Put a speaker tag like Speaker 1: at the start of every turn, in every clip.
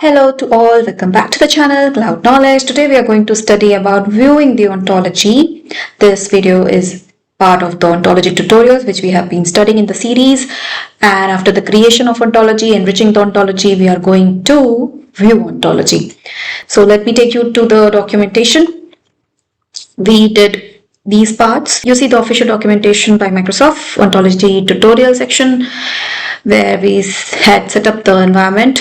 Speaker 1: Hello to all, welcome back to the channel Cloud Knowledge. Today we are going to study about viewing the ontology. This video is part of the ontology tutorials which we have been studying in the series, and after the creation of ontology, enriching the ontology, we are going to view ontology. So let me take you to the documentation. We did these parts. You see the official documentation by Microsoft Ontology tutorial section where we had set up the environment,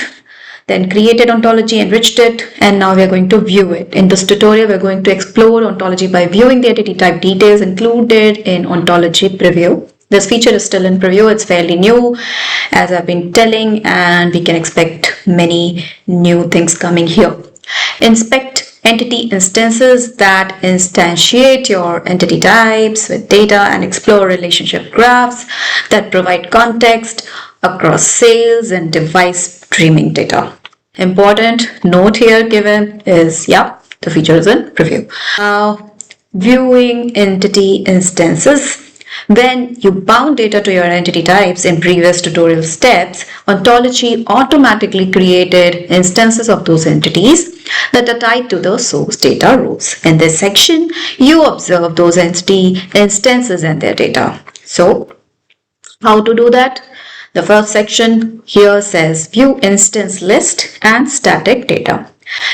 Speaker 1: then created ontology, enriched it, and now we are going to view it. In this tutorial, we're going to explore ontology by viewing the entity type details included in Ontology Preview. This feature is still in preview. It's fairly new, as I've been telling, and we can expect many new things coming here. Inspect entity instances that instantiate your entity types with data, and explore relationship graphs that provide context across sales and device streaming data. Important note here given is, the feature is in preview. Now, viewing entity instances. When you bound data to your entity types in previous tutorial steps, Ontology automatically created instances of those entities that are tied to the source data rows. In this section, you observe those entity instances and their data. So, how to do that? The first section here says view instance list and static data.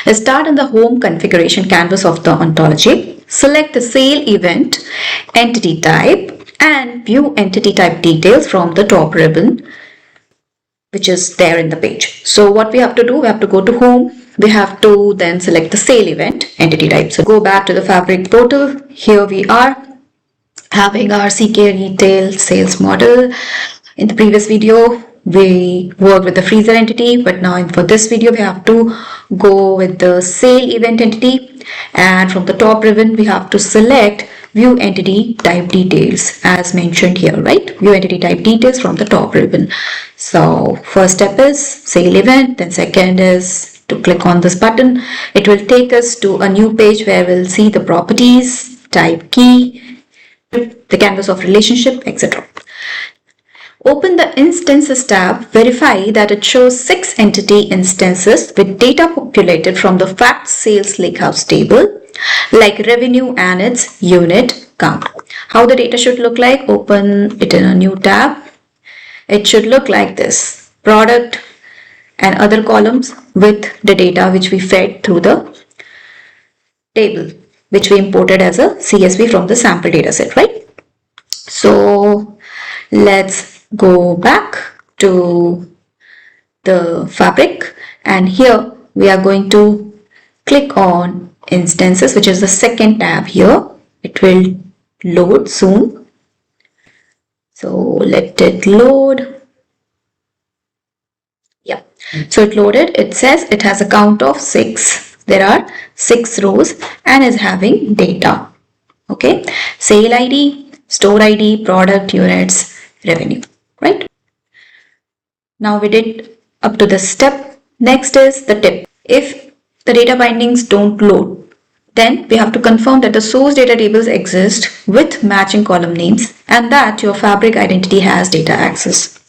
Speaker 1: Let's start in the home configuration canvas of the ontology. Select the sale event entity type and view entity type details from the top ribbon, which is there in the page. So what we have to do, we have to go to home. We have to then select the sale event entity type. So go back to the Fabric portal. Here we are having our CK retail sales model. In the previous video, we worked with the freezer entity, but now for this video, we have to go with the sale event entity, and from the top ribbon, we have to select view entity type details as mentioned here, right? View entity type details from the top ribbon. So first step is sale event, then second is to click on this button. It will take us to a new page where we'll see the properties, type key, the canvas of relationship, etc. Open the Instances tab, verify that it shows 6 entity instances with data populated from the Fact Sales Lakehouse table, like revenue and its unit count. How the data should look like? Open it in a new tab. It should look like this. Product and other columns with the data which we fed through the table, which we imported as a CSV from the sample dataset, right? So let's go back to the Fabric, and here we are going to click on instances, which is the second tab here. It will load soon. So let it load. So it loaded. It says it has a count of 6. There are 6 rows and is having data. Okay. Sale ID, store ID, product, units, revenue. Right? Now we did up to this step. Next is the tip. If the data bindings don't load, then we have to confirm that the source data tables exist with matching column names and that your Fabric identity has data access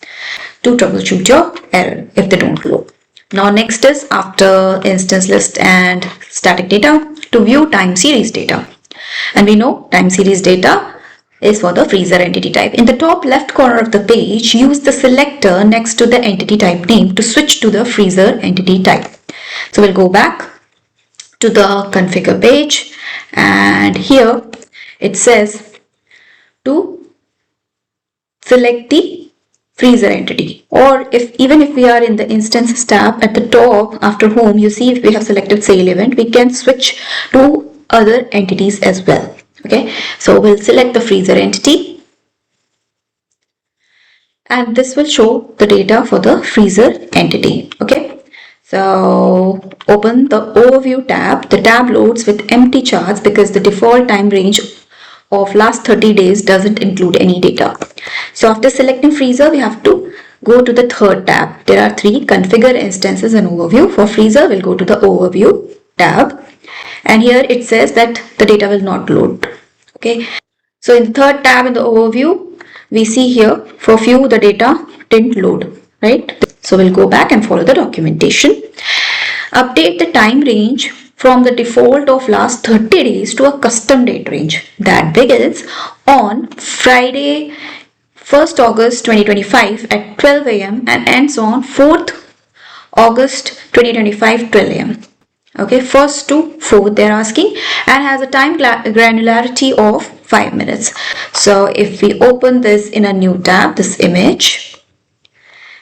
Speaker 1: to troubleshoot your error if they don't load. Now next is, after instance list and static data, to view time series data. And we know time series data is for the freezer entity type. In the top left corner of the page, use the selector next to the entity type name to switch to the freezer entity type. So we'll go back to the configure page, and here it says to select the freezer entity, or even if we are in the instances tab at the top after home, you see if we have selected sale event, we can switch to other entities as well. Okay, so we'll select the freezer entity, and this will show the data for the freezer entity. Okay, so open the overview tab. The tab loads with empty charts because the default time range of last 30 days doesn't include any data. So after selecting freezer, we have to go to the third tab. There are 3: configure instances and overview. For freezer, we'll go to the overview tab. And here it says that the data will not load. Okay, so in the third tab in the overview, we see here for few the data didn't load, right? So we'll go back and follow the documentation. Update the time range from the default of last 30 days to a custom date range that begins on Friday 1st August 2025 at 12 am and ends on 4th August 2025 12 am. Okay, first to fourth they're asking, and has a time granularity of 5 minutes. So if we open this in a new tab, this image,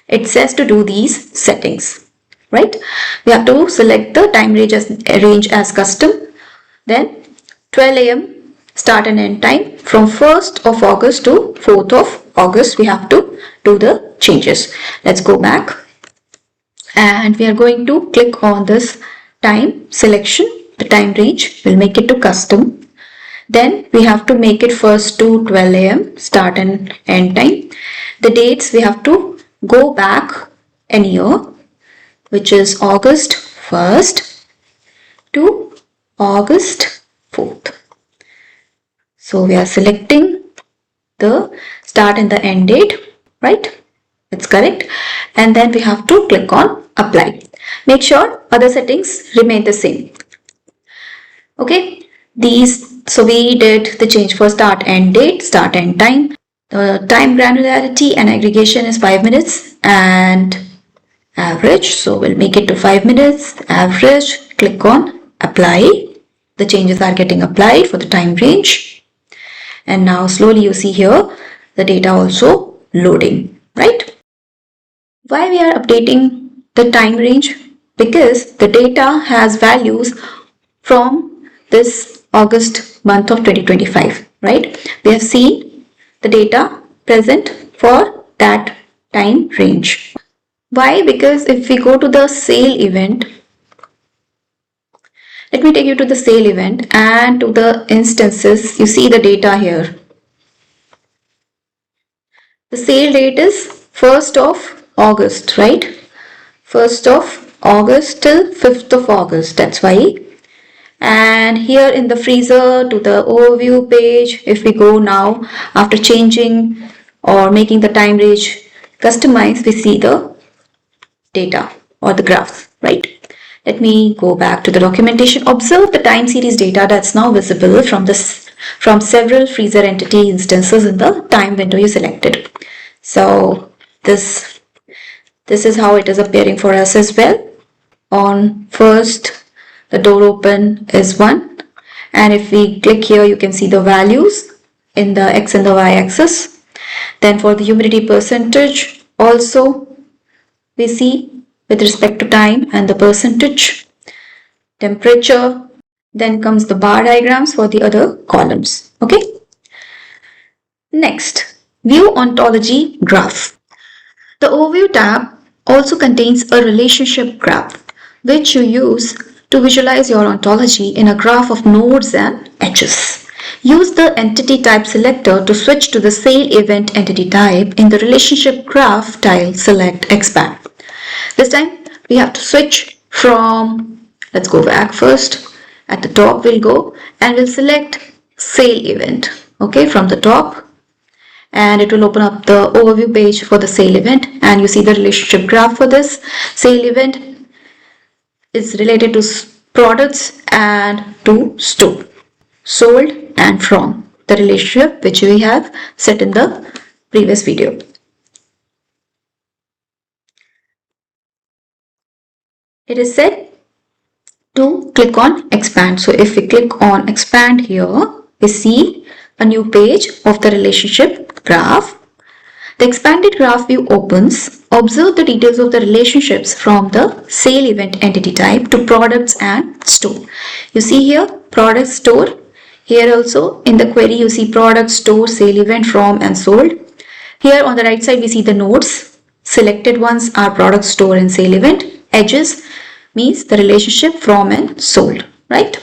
Speaker 1: it says to do these settings, right? We have to select the time range as custom, then 12 am start and end time. From 1st of August to 4th of August we have to do the changes. Let's go back and we are going to click on this time selection, the time range, we'll make it to custom. Then we have to make it first to 12 am start and end time. The dates we have to go back an year, which is August 1st to August 4th. So we are selecting the start and the end date, right? It's correct. And then we have to click on apply. Make sure other settings remain the same. Okay, so we did the change for start and date, start and time. The time granularity and aggregation is 5 minutes and average. So we'll make it to 5 minutes, average, click on apply. The changes are getting applied for the time range. And now slowly you see here the data also loading, right? Why we are updating the time range? Because the data has values from this August month of 2025, right? We have seen the data present for that time range. Why? Because if we go to the sale event, let me take you to the sale event and to the instances, you see the data here. The sale date is 1st of August, right? 1st of August till 5th of August, that's why. And here in the freezer to the overview page, if we go now after changing or making the time range customized, we see the data or the graphs, right? Let me go back to the documentation. Observe the time series data that's now visible from several freezer entity instances in the time window you selected. So this is how it is appearing for us as well. On first, the door open is 1, and if we click here you can see the values in the X and the Y axis. Then for the humidity percentage also we see with respect to time and the percentage, temperature, then comes the bar diagrams for the other columns. Okay. Next, view ontology graph. The overview tab also contains a relationship graph which you use to visualize your ontology in a graph of nodes and edges. Use the entity type selector to switch to the sale event entity type in the relationship graph tile. Select expand. This time we have to switch from, let's go back first, at the top we'll go and we'll select sale event, okay, from the top, and it will open up the overview page for the sale event, and you see the relationship graph for this. Sale event is related to products and to store, sold and from, the relationship which we have set in the previous video. It is set to click on expand. So if we click on expand here, we see a new page of the relationship graph. The expanded graph view opens. Observe the details of the relationships from the sale event entity type to products and store. You see here product, store. Here also in the query you see product, store, sale event, from and sold. Here on the right side we see the nodes. Selected ones are product, store and sale event. Edges means the relationship from and sold, right?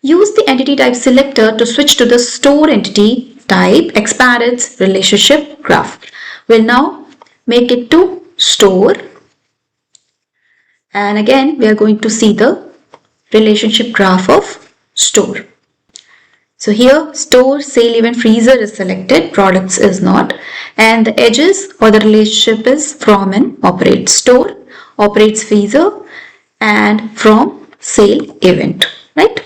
Speaker 1: Use the entity type selector to switch to the store entity type, expand its relationship graph. We'll now make it to store, and again we are going to see the relationship graph of store. So here store, sale event, freezer is selected, products is not, and the edges or the relationship is from and operates. Store operates freezer and from sale event, right?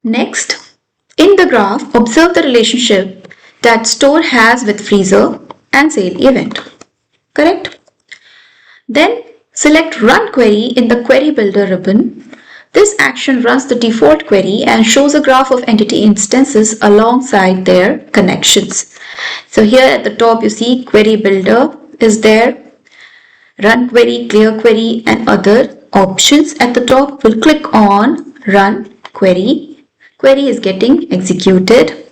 Speaker 1: Next, in the graph, observe the relationship that store has with freezer and sale event, correct? Then select Run Query in the Query Builder ribbon. This action runs the default query and shows a graph of entity instances alongside their connections. So here at the top you see Query Builder is there, Run Query, Clear Query and other options. At the top we'll click on Run Query. Query is getting executed.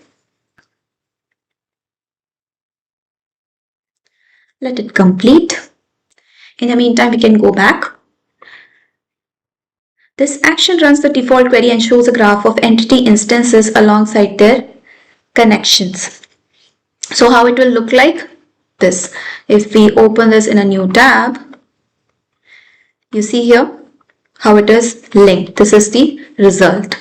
Speaker 1: Let it complete. In the meantime, we can go back. This action runs the default query and shows a graph of entity instances alongside their connections. So how it will look like this. If we open this in a new tab, you see here how it is linked. This is the result.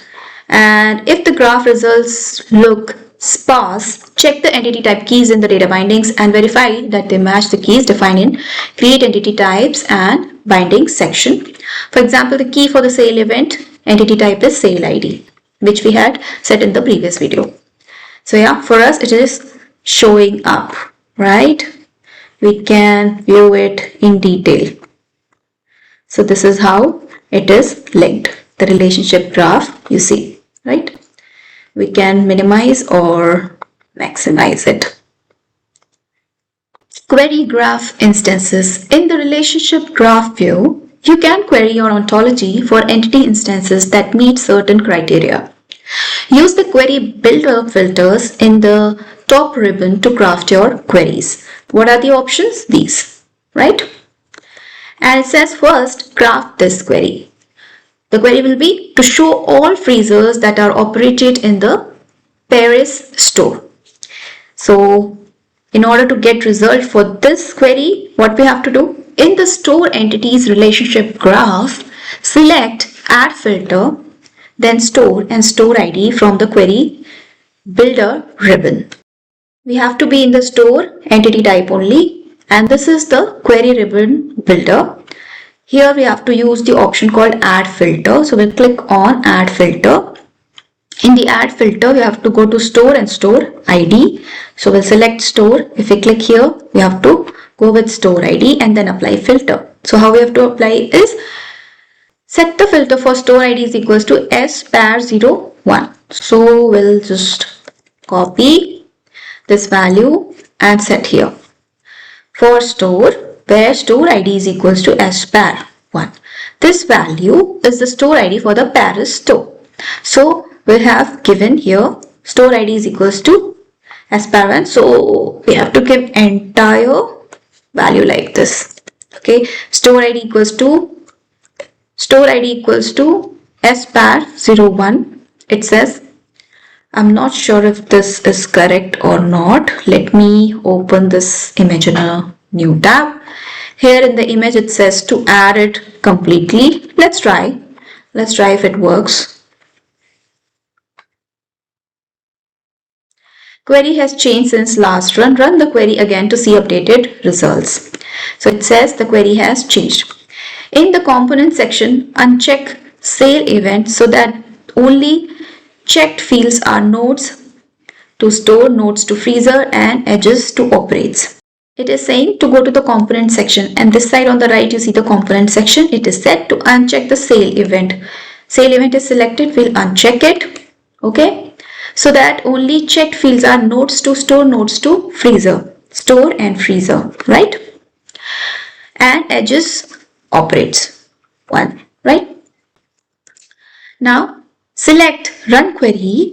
Speaker 1: And if the graph results look sparse, check the entity type keys in the data bindings and verify that they match the keys defined in create entity types and bindings section. For example, the key for the sale event entity type is sale ID, which we had set in the previous video. So yeah, for us it is showing up, right? We can view it in detail. So this is how it is linked, the relationship graph you see, right? We can minimize or maximize it. Query graph instances. In the relationship graph view, you can query your ontology for entity instances that meet certain criteria. Use the query builder filters in the top ribbon to craft your queries. What are the options? These, right? And it says first, craft this query. The query will be to show all freezers that are operated in the Paris store. So in order to get result for this query, what we have to do? In the store entities relationship graph, select add filter, then store and store ID from the query builder ribbon. We have to be in the store entity type only, and this is the query ribbon builder. Here we have to use the option called add filter. So we'll click on add filter. In the add filter, we have to go to store and store ID. So we'll select store. If we click here, we have to go with store ID and then apply filter. So how we have to apply is set the filter for store ID is equals to spar01. So we'll just copy this value and set here. For store, where store ID is equals to spar1. This value is the store ID for the Paris store. So we have given here store ID is equals to spar1. So we have to give entire value like this. Okay, store ID equals to spar01. It says, I'm not sure if this is correct or not. Let me open this image in a new tab. Here in the image it says to add it completely. Let's try if it works. Query has changed since last run. Run the query again to see updated results. So it says the query has changed. In the component section, uncheck sale event so that only checked fields are nodes to store, nodes to freezer and edges to operates. It is saying to go to the component section, and this side on the right you see the component section. It is set to uncheck the sale event. Sale event is selected, we'll uncheck it, okay, so that only checked fields are nodes to store, nodes to freezer, store and freezer, right? And edges operates one, right? Now select run query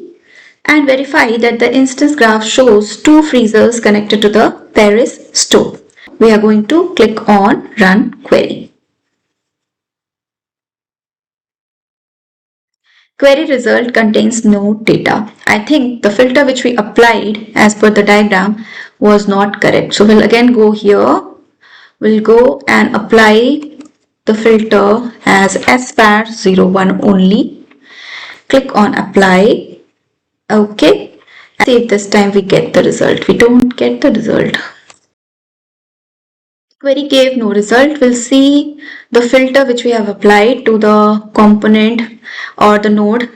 Speaker 1: and verify that the instance graph shows two freezers connected to the Paris store. We are going to click on run query. Query result contains no data. I think the filter which we applied as per the diagram was not correct. So we'll again go here. We'll go and apply the filter as spar01 only. Click on apply. Okay, see if this time we get the result. We don't get the result. query gave no result, we'll see the filter which we have applied to the component or the node,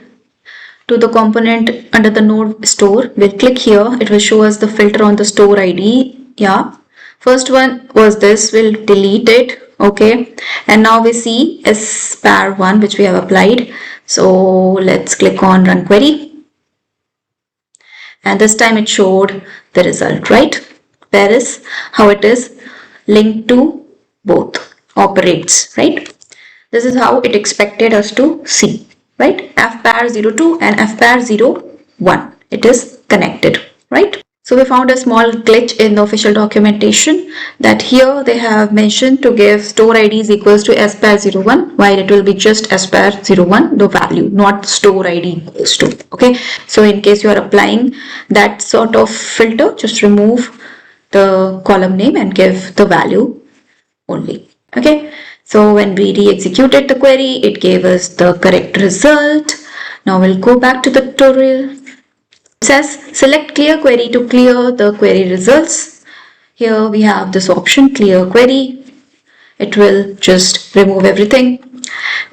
Speaker 1: to the component under the node store. We'll click here, it will show us the filter on the store ID. Yeah, first one was this, we'll delete it. Okay, and now we see spar1 which we have applied. So let's click on run query, and this time it showed the result, right? There is how it is linked to both operates, right? This is how it expected us to see, right? fpar02 and fpar01, it is connected, right? So we found a small glitch in the official documentation, that here they have mentioned to give store ID is equals to spar01, while it will be just spar01 the value, not store ID equals to. Okay, so in case you are applying that sort of filter, just remove the column name and give the value only. Okay, so when we re-executed the query, it gave us the correct result. Now we'll go back to the tutorial. It says select clear query to clear the query results. Here we have this option, clear query. It will just remove everything.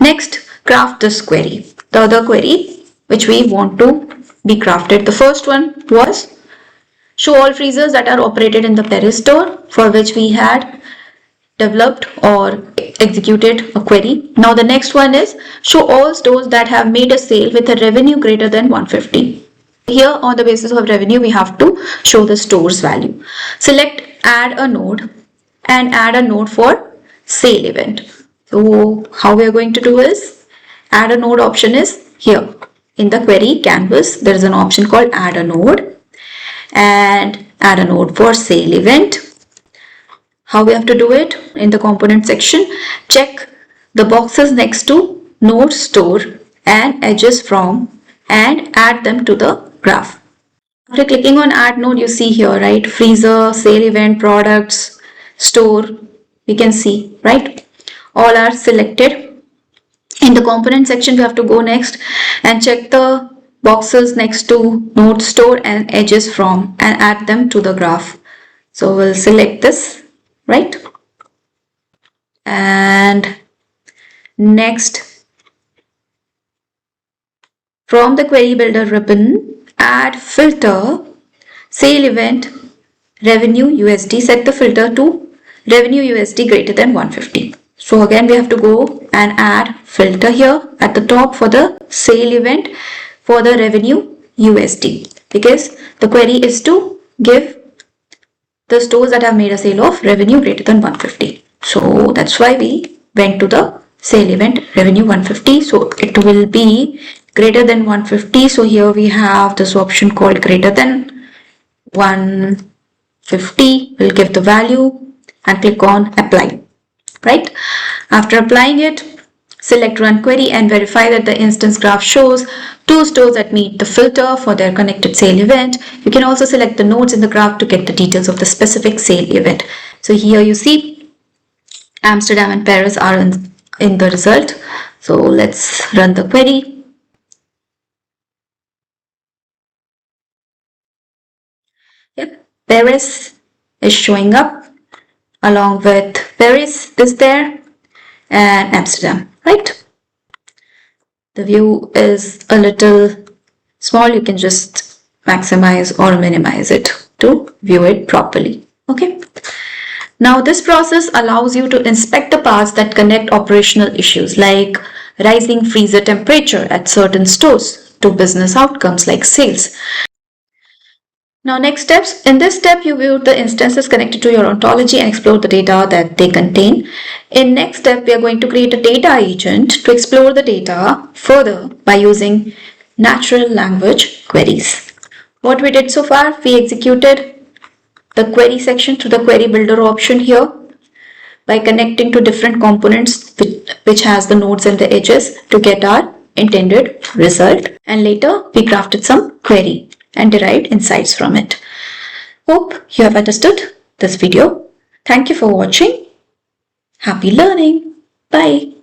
Speaker 1: Next, craft this query. The other query which we want to be crafted. The first one was show all freezers that are operated in the Paris store, for which we had developed or executed a query. Now the next one is show all stores that have made a sale with a revenue greater than 150. Here on the basis of revenue we have to show the store's value. Select add a node and add a node for sale event. So how we are going to do is, add a node option is here in the query canvas. There is an option called add a node, and add a node for sale event. How we have to do it? In the component section, check the boxes next to node store and edges from, and add them to the graph. After clicking on add node, you see here, right, freezer, sale event, products, store, we can see, right, all are selected. In the component section we have to go next and check the boxes next to node store and edges from, and add them to the graph. So we'll select this, right, and next from the query builder ribbon, add filter sale event revenue USD. Set the filter to revenue USD greater than 150. So again we have to go and add filter here at the top for the sale event for the revenue USD, because the query is to give the stores that have made a sale of revenue greater than 150. So that's why we went to the sale event revenue 150. So it will be greater than 150. So here we have this option called greater than 150. We'll give the value and click on apply, right? After applying it, select run query and verify that the instance graph shows two stores that meet the filter for their connected sale event. You can also select the nodes in the graph to get the details of the specific sale event. So here you see Amsterdam and Paris are in the result. So let's run the query. Yep, Paris is showing up along with Paris is there and Amsterdam, right? The view is a little small. You can just maximize or minimize it to view it properly. Okay. Now this process allows you to inspect the paths that connect operational issues like rising freezer temperature at certain stores to business outcomes like sales. Now next steps. In this step, you view the instances connected to your ontology and explore the data that they contain. In next step, we are going to create a data agent to explore the data further by using natural language queries. What we did so far, we executed the query section through the query builder option here by connecting to different components which has the nodes and the edges to get our intended result. And later, we crafted some query and derived insights from it. Hope you have understood this video. Thank you for watching. Happy learning. Bye.